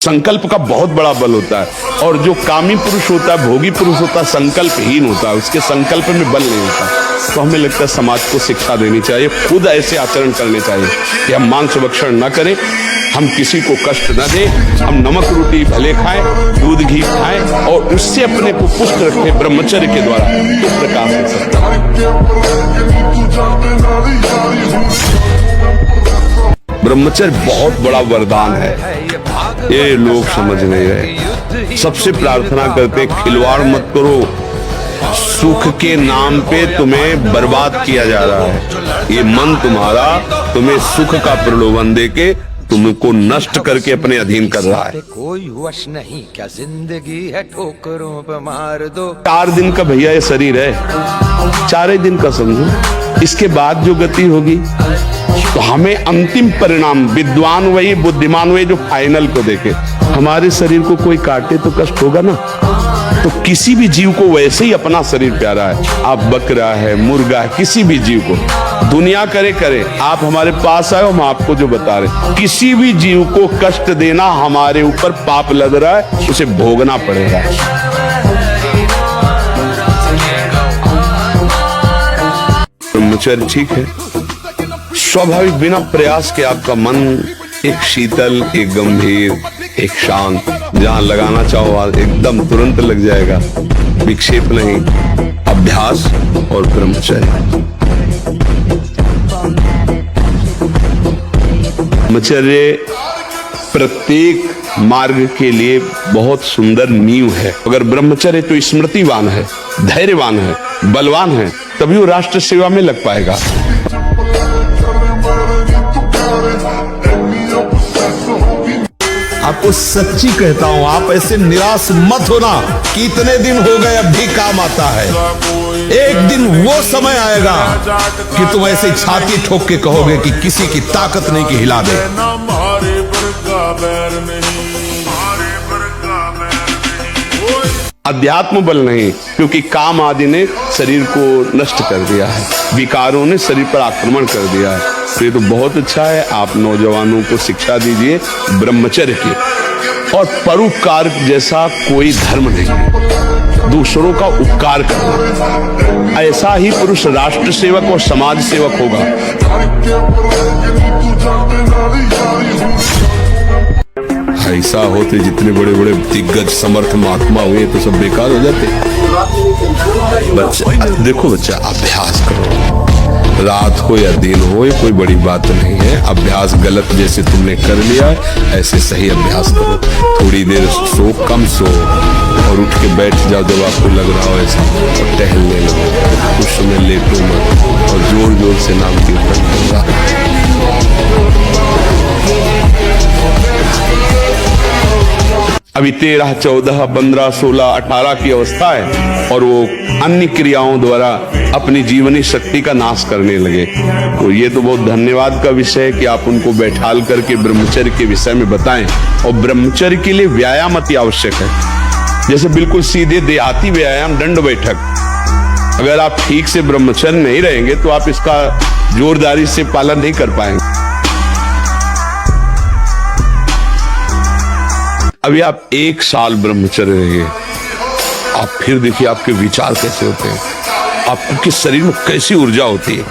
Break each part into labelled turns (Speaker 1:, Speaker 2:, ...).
Speaker 1: संकल्प का बहुत बड़ा बल होता है और जो कामी पुरुष होता है, भोगी पुरुष होता है, संकल्पहीन होता है, उसके संकल्प में बल नहीं होता। तो हमें लगता है समाज को शिक्षा देनी चाहिए, खुद ऐसे आचरण करने चाहिए कि हम मांस भक्षण न करें, हम किसी को कष्ट न दें, हम नमक रोटी भले खाएं, दूध घी खाएं और उससे अपने को पुष्ट रखें ब्रह्मचर्य के द्वारा, तो प्रकाश हो सकता है। ब्रह्मचर्य बहुत बड़ा वरदान है, ये लोग समझ नहीं रहे। सबसे प्रार्थना करते खिलवाड़ मत करो, सुख के नाम पे तुम्हें बर्बाद किया जा रहा है। ये मन तुम्हारा तुम्हें सुख का प्रलोभन देके तुमको नष्ट करके अपने अधीन कर रहा है।
Speaker 2: कोई वश नहीं क्या जिंदगी है, ठोकरों पे मार दो।
Speaker 1: 4 दिन का भैया ये शरीर है, 4 दिन का समझो, इसके बाद जो गति होगी तो हमें अंतिम परिणाम, विद्वान वही बुद्धिमान वही जो फाइनल को देखे। हमारे शरीर को कोई काटे तो कष्ट होगा ना, तो किसी भी जीव को वैसे ही अपना शरीर प्यारा है। आप बकरा है, मुर्गा है, किसी भी जीव को दुनिया करे, आप हमारे पास आए, हम आपको जो बता रहे, किसी भी जीव को कष्ट देना हमारे ऊपर पाप लग रहा है, उसे भोगना पड़ेगा। ब्रह्मचर्य ठीक है, स्वाभाविक बिना प्रयास के आपका मन एक शीतल, एक गंभीर, एक शांत, जहां लगाना चाहो एकदम तुरंत लग जाएगा। विक्षेप नहीं, अभ्यास और ब्रह्मचर्य। ब्रह्मचर्य प्रत्येक मार्ग के लिए बहुत सुंदर नींव है। अगर ब्रह्मचर्य तो स्मृतिवान है, धैर्यवान है, बलवान है, तभी वो राष्ट्र सेवा में लग पाएगा।
Speaker 3: आपको सच्ची कहता हूं, आप ऐसे निराश मत होना कि इतने दिन हो गए अब भी काम आता है। एक दिन वो समय आएगा कि तुम ऐसे छाती ठोक के कहोगे कि किसी की ताकत नहीं कि हिला दे।
Speaker 1: अध्यात्म बल नहीं, क्योंकि काम आदि ने शरीर को नष्ट कर दिया है, विकारों ने शरीर पर आक्रमण कर दिया है। तो ये तो बहुत अच्छा है, आप नौजवानों को शिक्षा दीजिए ब्रह्मचर्य की। और परोपकार जैसा कोई धर्म नहीं है, दूसरों का उपकार करना। ऐसा ही पुरुष राष्ट्र सेवक और समाज सेवक होगा।
Speaker 3: ऐसा होते जितने बड़े बड़े दिग्गज समर्थ महात्मा हुए तो सब बेकार हो जाते। बच्चा देखो, बच्चा अभ्यास करो, रात हो या दिन हो, ये कोई बड़ी बात नहीं है। अभ्यास गलत जैसे तुमने कर लिया ऐसे सही अभ्यास करो। थोड़ी देर सो, कम सो और उठ के बैठ जाओ जब आपको लग रहा हो ऐसा, और टहलने लगो। उस समय लेटो मत और जोर जोर से नाम कीर्तन करो।
Speaker 1: अभी 13, 14, 15, 16, 18 की अवस्था है और वो अन्य क्रियाओं द्वारा अपनी जीवनी शक्ति का नाश करने लगे। तो ये तो बहुत धन्यवाद का विषय है कि आप उनको बैठाल करके ब्रह्मचर्य के विषय में बताएं। और ब्रह्मचर्य के लिए व्यायाम अति आवश्यक है। जैसे बिल्कुल सीधे देहाती व्यायाम दंड बैठक, अगर आप ठीक से ब्रह्मचर्य नहीं रहेंगे तो आप इसका जोरदारी से पालन नहीं कर पाएंगे। अभी आप 1 साल ब्रह्मचर्य रहिए, आप फिर देखिए आपके विचार कैसे होते हैं, आपके शरीर में कैसी ऊर्जा होती है,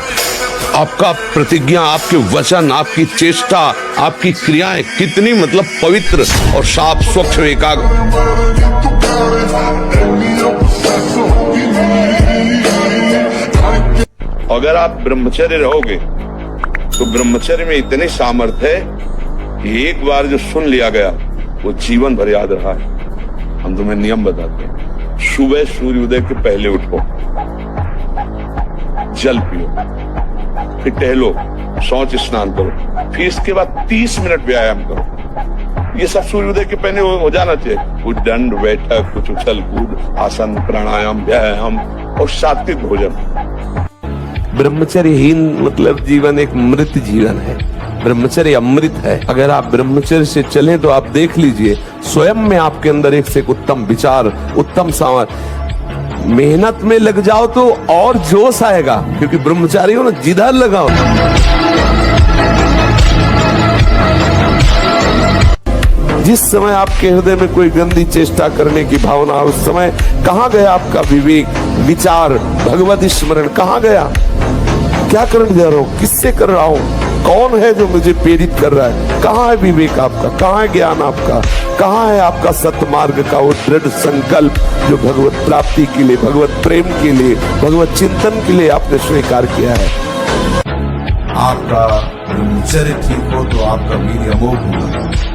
Speaker 1: आपका प्रतिज्ञा, आपके वचन, आपकी चेष्टा, आपकी क्रियाएं कितनी मतलब पवित्र और साफ, स्वच्छ, एकाग्र। अगर आप ब्रह्मचर्य रहोगे तो ब्रह्मचर्य में इतने सामर्थ्य है कि एक बार जो सुन लिया गया वो जीवन भर याद रहा है। हम तुम्हें नियम बताते हैं, सुबह सूर्योदय के पहले उठो, जल पियो, फिर टहलो, शौच स्नान करो, फिर इसके बाद 30 मिनट व्यायाम करो। ये सब सूर्योदय के पहले हो जाना चाहिए। कुछ दंड बैठक, कुछ उछल कूद, आसन, प्राणायाम, व्यायाम और सात्विक भोजन।
Speaker 4: ब्रह्मचर्यहीन मतलब जीवन एक मृत जीवन है। ब्रह्मचर्य अमृत है। अगर आप ब्रह्मचर्य से चलें तो आप देख लीजिए स्वयं में आपके अंदर एक से एक उत्तम विचार, उत्तम सामर्थ्य। मेहनत में लग जाओ तो और जोश आएगा, क्योंकि ब्रह्मचारी हो ना, जिधर लगाओ। जिस समय आपके हृदय में कोई गंदी चेष्टा करने की भावना, उस समय कहां गया आपका विवेक, विचार, भगवत स्मरण कहां गया? क्या करने जा रहा हूं, किससे कर रहा हूं, कौन है जो मुझे प्रेरित कर रहा है? कहां है विवेक आपका, कहां है ज्ञान आपका, कहां है आपका सतमार्ग का वो दृढ़ संकल्प जो भगवत प्राप्ति के लिए, भगवत प्रेम के लिए, भगवत चिंतन के लिए आपने स्वीकार किया है?
Speaker 3: आपका ब्रह्मचर्य ठीक हो तो आपका वीर्य अमोघ होगा।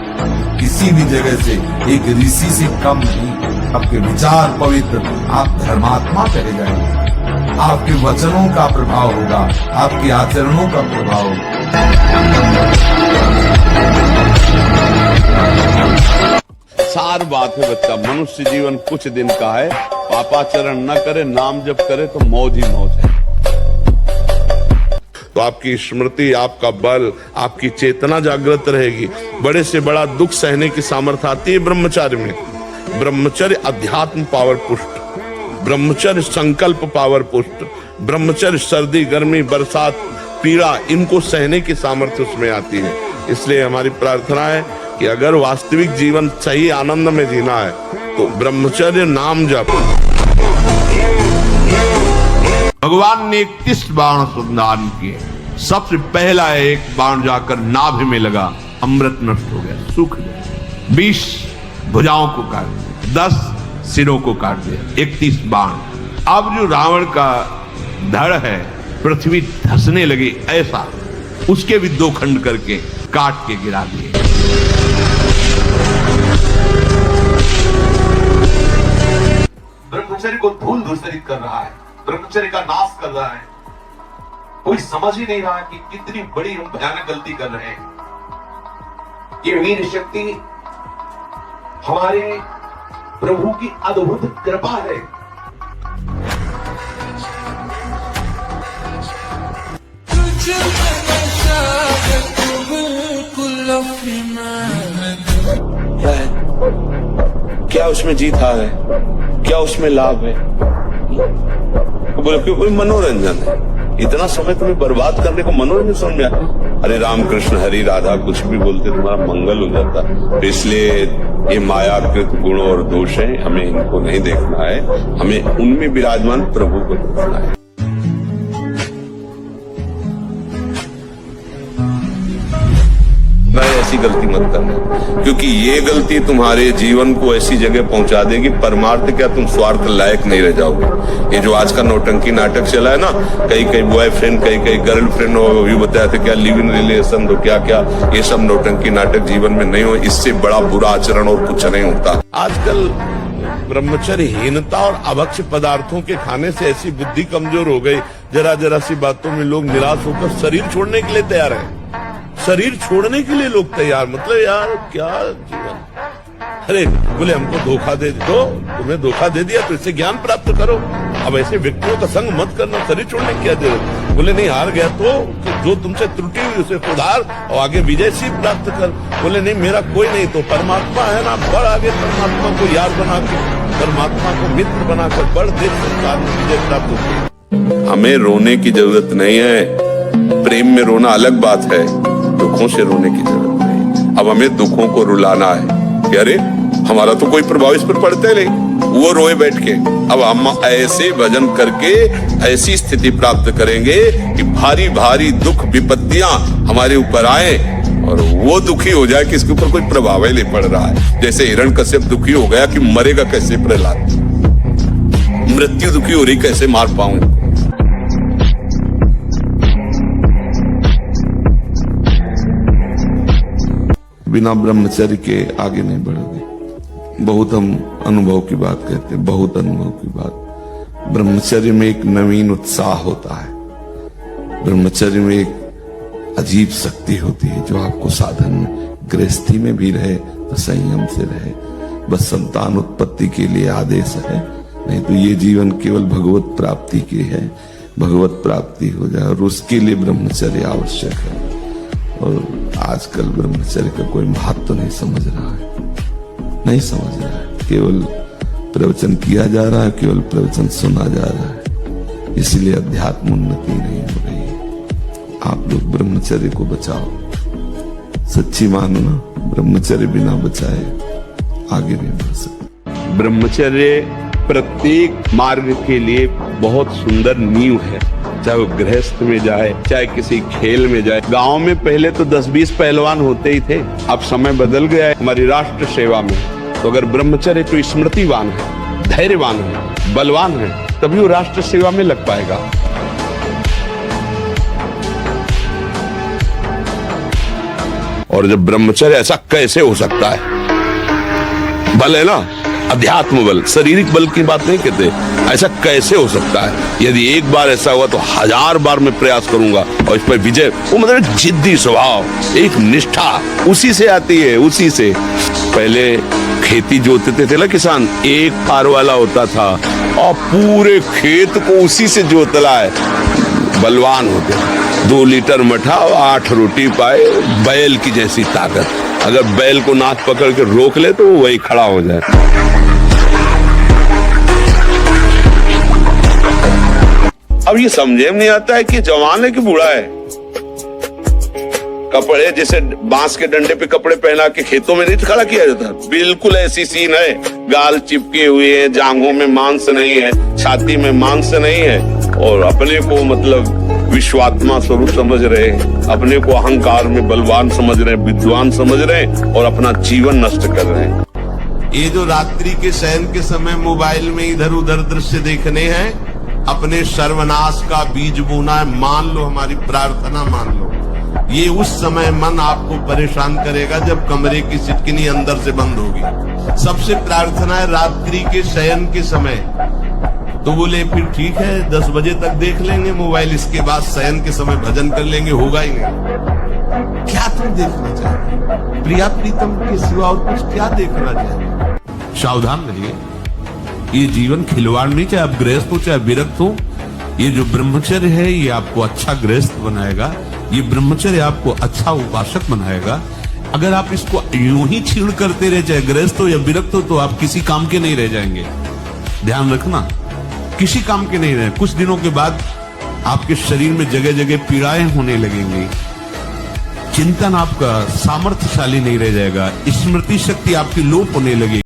Speaker 3: किसी भी जगह से एक ऋषि से कम नहीं। आपके विचार पवित्र, आप धर्मात्मा कहे जाएंगे। आपके वचनों का प्रभाव होगा, आपके आचरणों का प्रभाव होगा।
Speaker 1: सार बात है बच्चा, मनुष्य जीवन कुछ दिन का है। पापाचरण न करे, नाम जप करे तो मौज ही मौज है। तो आपकी स्मृति, आपका बल, आपकी चेतना जागृत रहेगी। बड़े से बड़ा दुख सहने की सामर्थ्य आती है ब्रह्मचर्य में। ब्रह्मचर्य अध्यात्म पावर पुष्ट, ब्रह्मचर्य संकल्प पावर पुष्ट, ब्रह्मचर्य सर्दी, गर्मी, बरसात, पीड़ा, इनको सहने की सामर्थ्य उसमें आती है। इसलिए हमारी प्रार्थना है कि अगर वास्तविक जीवन सही आनंद में जीना है तो ब्रह्मचर्य, नाम जप।
Speaker 5: भगवान ने 31 बाण संधान किए। सबसे पहला एक बाण जाकर नाभि में लगा, अमृत नष्ट हो गया, सूख गया। 20 भुजाओं को काट दिया, 10 सिरों को काट दिया, 31 बाण। अब जो रावण का धड़ है, पृथ्वी धंसने लगी ऐसा, उसके भी 2 खंड करके काट के गिरा दिए।
Speaker 6: ब्रह्मचर्य को धूल धूसरित कर रहा है, ब्रह्मचर्य का नाश कर रहा है। कोई समझ ही नहीं रहा कि कितनी बड़ी हम भयानक गलती कर रहे हैं। ये वीर शक्ति हमारे प्रभु की अद्भुत कृपा है।
Speaker 1: क्या उसमें जीत हार है, क्या उसमें लाभ है? बोले कि कोई मनोरंजन है। इतना समय तुम्हें बर्बाद करने को मनोरंजन समझ में आया? अरे राम कृष्ण हरि राधा कुछ भी बोलते तुम्हारा मंगल हो जाता। तो इसलिए ये मायाकृत गुण और दोष है, हमें इनको नहीं देखना है, हमें उनमें विराजमान प्रभु को देखना है।
Speaker 3: ऐसी गलती मत करना, क्योंकि ये गलती तुम्हारे जीवन को ऐसी जगह पहुंचा देगी, परमार्थ क्या तुम स्वार्थ लायक नहीं रह जाओगे। ये जो आज का नौटंकी नाटक चला है ना, कई बॉयफ्रेंड, कई गर्लफ्रेंड हो, भी बताया था क्या लिव इन रिलेशन तो क्या क्या, ये सब नौटंकी नाटक जीवन में नहीं हो। इससे बड़ा बुरा आचरण और कुछ नहीं होता।
Speaker 1: आजकल ब्रह्मचर्यहीनता और अभक्ष्य पदार्थों के खाने से ऐसी बुद्धि कमजोर हो गई, जरा सी बातों में लोग निराश होकर शरीर छोड़ने के लिए तैयार है। शरीर छोड़ने के लिए लोग तैयार, मतलब यार क्या जीवन। अरे बोले हमको धोखा दे दो, तुम्हें धोखा दे दिया तो इससे ज्ञान प्राप्त करो। अब ऐसे व्यक्तियों का संग मत करना, शरीर छोड़ने की क्या जरूरत। बोले नहीं, हार गया तो जो तुमसे त्रुटि हुई उसे सुधार और आगे विजय सिद्ध प्राप्त कर। बोले नहीं, मेरा कोई नहीं तो परमात्मा है ना, बढ़ आगे परमात्मा को यार बना के, परमात्मा को मित्र बनाकर बढ़ दे, संसार में विजय प्राप्त होगी।
Speaker 3: हमें रोने की जरूरत नहीं है, प्रेम में रोना अलग बात है, दुखों से रोने की जरूरत नहीं। अब हमें दुखों को रुलाना है कि अरे हमारा तो कोई प्रभाव इस पर पड़ता ही नहीं, वो रोए बैठ के। अब हम ऐसे भजन करके ऐसी स्थिति प्राप्त करेंगे कि भारी भारी दुख विपत्तियां हमारे ऊपर आए और वो दुखी हो जाए कि इसके ऊपर कोई प्रभाव ही नहीं पड़ रहा है। जैसे हिरण्यकश्यप दुखी हो गया कि मरेगा कैसे प्रहलाद, मृत्यु दुखी हो रही कैसे मार पाऊं।
Speaker 4: बिना ब्रह्मचर्य के आगे नहीं बढ़ोगे। बहुत हम अनुभव की बात कहते हैं, बहुत अनुभव की बात। ब्रह्मचर्य में एक नवीन उत्साह होता है, ब्रह्मचर्य में एक अजीब शक्ति होती है जो आपको साधन में, गृहस्थी में भी रहे तो संयम से रहे। बस संतान उत्पत्ति के लिए आदेश है, नहीं तो ये जीवन केवल भगवत प्राप्ति की है। भगवत प्राप्ति हो जाए और उसके लिए ब्रह्मचर्य आवश्यक है। और आजकल ब्रह्मचर्य का कोई महत्व नहीं समझ रहा है, नहीं समझ रहा है। केवल प्रवचन किया जा रहा है, केवल प्रवचन सुना जा रहा है, इसलिए अध्यात्म उन्नति नहीं हो रही है। आप लोग ब्रह्मचर्य को बचाओ, सच्ची मानो ना,
Speaker 3: ब्रह्मचर्य बिना बचाए आगे नहीं बढ़ सकते।
Speaker 1: ब्रह्मचर्य प्रत्येक मार्ग के लिए बहुत सुंदर नींव है, चाहे वो गृहस्थ में जाए, चाहे किसी खेल में जाए। गांव में पहले तो 10-20 पहलवान होते ही थे, अब समय बदल गया है हमारी राष्ट्र सेवा में। तो अगर ब्रह्मचर्य तो स्मृतिवान है, धैर्यवान है, बलवान है, तभी वो राष्ट्र सेवा में लग पाएगा।
Speaker 3: और जब ब्रह्मचर्य, ऐसा कैसे हो सकता है? बल है ना, अध्यात्म बल, शारीरिक बल की बात नहीं कहते। ऐसा कैसे हो सकता है? यदि एक बार ऐसा हुआ तो 1000 बार मैं प्रयास करूंगा और इस पर विजय। वो मतलब जिद्दी स्वभाव, एक निष्ठा उसी से आती है, उसी से। पहले खेती जोतते थे ना किसान, एक फार वाला होता था और पूरे खेत को उसी से जोतला है। बलवान होते, 2 लीटर मठा और 8 रोटी पाए, बैल की जैसी ताकत। अगर बैल को नाक पकड़ के रोक ले तो वो वही खड़ा हो जाए। अब ये समझे में नहीं आता है कि जवान है कि बूढ़ा है। कपड़े जैसे बांस के डंडे पे कपड़े पहना के खेतों में नहीं खड़ा किया जाता, बिल्कुल ऐसी सीन है। गाल चिपके हुए हैं, जांघों में मांस नहीं है, छाती में मांस नहीं है, और अपने को मतलब विश्वात्मा स्वरूप समझ रहे, अपने को अहंकार में बलवान समझ रहे, विद्वान समझ रहे, और अपना जीवन नष्ट कर रहे हैं।
Speaker 5: ये जो रात्रि के शयन के समय मोबाइल में इधर उधर दृश्य देखने हैं, अपने सर्वनाश का बीज बोना है। मान लो, हमारी प्रार्थना मान लो, ये उस समय मन आपको परेशान करेगा जब कमरे की सिटकिनी अंदर से बंद होगी। सबसे प्रार्थना है रात्रि के शयन के समय। तो बोले फिर ठीक है, 10 बजे तक देख लेंगे मोबाइल, इसके बाद शयन के समय भजन कर लेंगे, होगा ही नहीं। क्या तुम देखना चाहते? प्रिया प्रीतम के सिवा और कुछ क्या देखना चाहते? सावधान रहिए, ये जीवन खिलवाड़ नहीं, चाहे आप गृहस्थ हो चाहे विरक्त हो। ये जो ब्रह्मचर्य है ये आपको अच्छा गृहस्थ बनाएगा, ये ब्रह्मचर्य आपको अच्छा उपासक बनाएगा। अगर आप इसको यूं ही छीण करते रहे, चाहे गृहस्थ हो या विरक्त हो, तो आप किसी काम के नहीं रह जाएंगे। ध्यान रखना, किसी काम के नहीं रहे। कुछ दिनों के बाद आपके शरीर में जगह जगह पीड़ाएं होने लगेंगी, चिंतन आपका सामर्थ्यशाली नहीं रह जाएगा, स्मृति शक्ति आपकी लोप होने लगेगी।